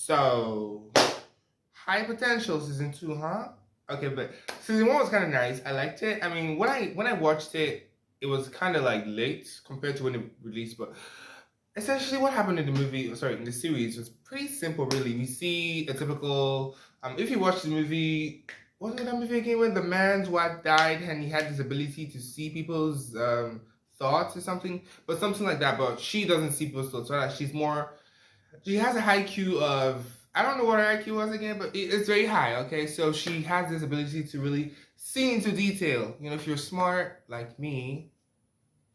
So, High Potential season 2, huh? Okay, but season 1 was kind of nice. I liked it. I mean, when I watched it, it was kind of like late compared to when it released. But essentially, what happened in the movie, sorry, in the series, was pretty simple. Really, we see a typical. If you watch the movie, what was that movie again? When the man's wife died and he had this ability to see people's thoughts or something, but something like that. But she doesn't see people's thoughts. Right? She's more she has a high Q of I don't know what her IQ was again, but it's very high. Okay, so she has this ability to really see into detail. You know, if you're smart like me,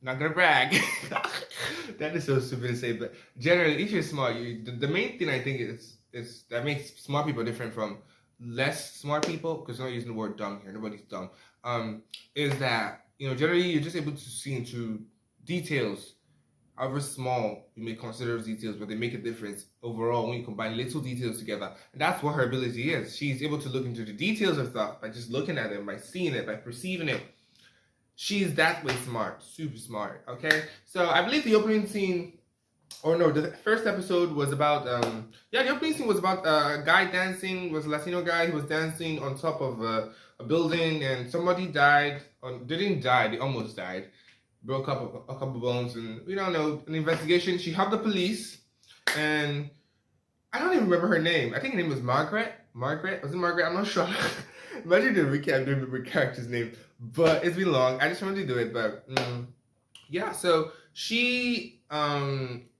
not gonna brag. That is so stupid to say, but generally, if you're smart, the main thing I think is that makes smart people different from less smart people. Because I'm not using the word dumb here. Nobody's dumb. Is that generally you're just able to see into details however small you may consider those details, but they make a difference overall when you combine little details together. And that's what her ability is. She's able to look into the details of stuff by just looking at it, by seeing it, by perceiving it. She's that way smart, super smart. Okay, so I believe the opening scene, or no, the first episode was about the opening scene was about a guy dancing, was a Latino guy who was dancing on top of a building, and somebody died. Or they didn't die, they almost died, broke up a couple bones, and we don't know an investigation. She helped the police, and I don't even remember her name. I think her name was Margaret. Margaret, was it Margaret? I'm not sure. Imagine the recap. I don't remember the character's name, but it's been long. I just wanted to do it, but yeah. So she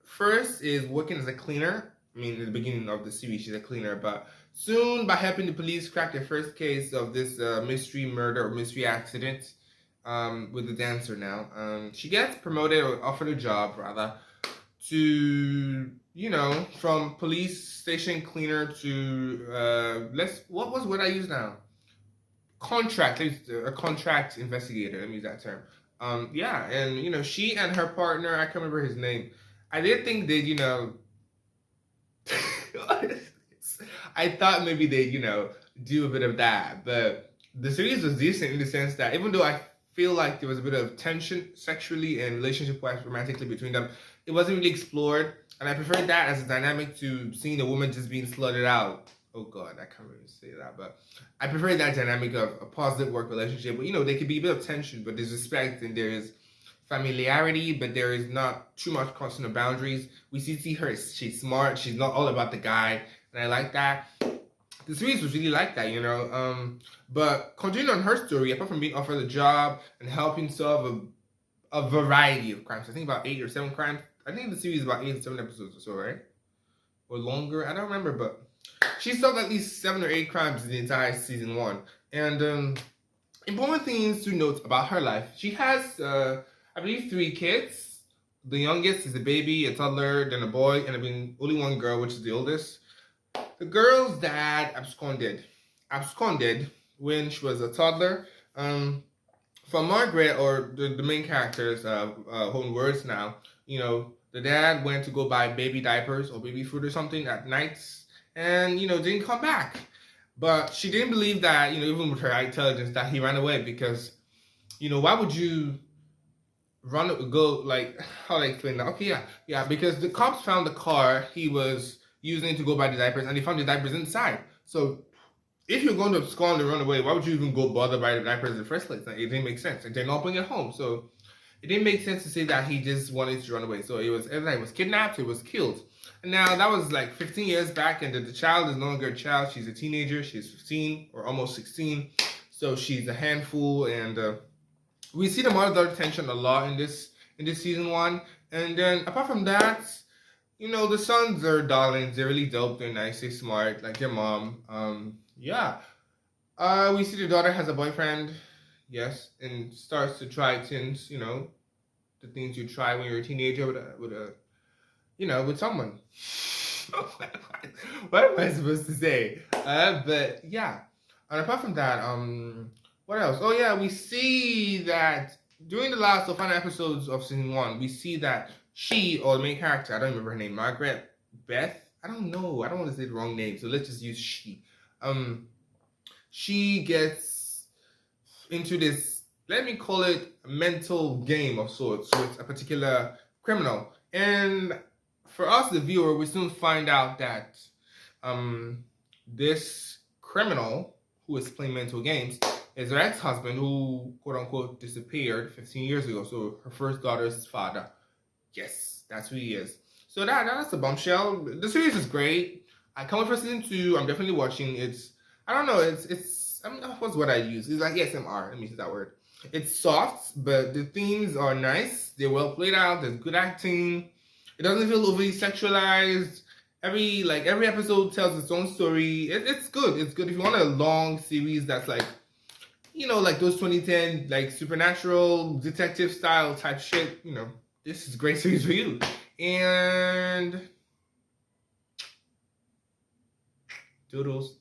first is working as a cleaner. I mean, in the beginning of the series, she's a cleaner, but soon, by helping the police crack their first case of this mystery murder or mystery accident, with the dancer now. She gets promoted or offered a job rather to from police station cleaner to what I use now contract a contract investigator. Let me use that term. Yeah, and she and her partner, I can't remember his name. I did think they I thought maybe they do a bit of that, but the series was decent in the sense that even though I feel like there was a bit of tension sexually and relationship-wise, romantically between them, it wasn't really explored, and I preferred that as a dynamic to seeing a woman just being slutted out. Oh God, I can't really say that, but I prefer that dynamic of a positive work relationship. But there could be a bit of tension, but there's respect and there is familiarity, but there is not too much crossing the boundaries. We see her; she's smart. She's not all about the guy, and I like that. The series was really like that, But continuing on her story, apart from being offered a job and helping solve a variety of crimes, I think about 8 or 7 crimes. I think the series is about 8 or 7 episodes or so, right? Or longer. I don't remember, but she solved at least 7 or 8 crimes in the entire season 1. And important things to note about her life: she has, I believe, 3 kids. The youngest is a baby, a toddler, then a boy, and I mean only one girl, which is the oldest. The girl's dad absconded when she was a toddler. From Margaret, or the main character's own words now, the dad went to go buy baby diapers or baby food or something at nights, and didn't come back. But she didn't believe that, even with her intelligence, that he ran away, because why would you go, like, how do I explain that? Okay, yeah, because the cops found the car he was using to go buy the diapers, and they found the diapers inside. So if you're going to abscond and run away, why would you even go bother buy the diapers in the first place? Like, it didn't make sense. And they're not bringing it home, so it didn't make sense to say that he just wanted to run away. So it was either he was kidnapped or he was killed. And now that was like 15 years back, and the child is no longer a child. She's a teenager. She's 15 or almost 16. So she's a handful, and we see the mother-daughter tension a lot in this season 1. And then apart from that, the sons are darlings. They're really dope. They're nice. They're smart, like their mom. Yeah. We see the daughter has a boyfriend. Yes, and starts to try things. The things you try when you're a teenager with someone. What am I supposed to say? But yeah. And apart from that, what else? Oh yeah, we see that during the last or final episodes of season 1, we see that she, or the main character, I don't remember her name, Margaret Beth. I don't know. I don't want to say the wrong name, so let's just use she. She gets into this, let me call it, a mental game of sorts with a particular criminal, and for us, the viewer, we soon find out that This criminal who is playing mental games is her ex-husband who quote unquote disappeared 15 years ago. So her first daughter's father. Yes, that's who he is. So that's a bombshell. The series is great. I can't wait for season 2. I'm definitely watching. I don't know. I mean, what's what I use? It's like ASMR. Let me use that word. It's soft, but the themes are nice. They're well played out. There's good acting. It doesn't feel overly sexualized. Every episode tells its own story. It's good. It's good if you want a long series that's like, like those 2010 like supernatural detective style type shit. This is a great series for you. And doodles.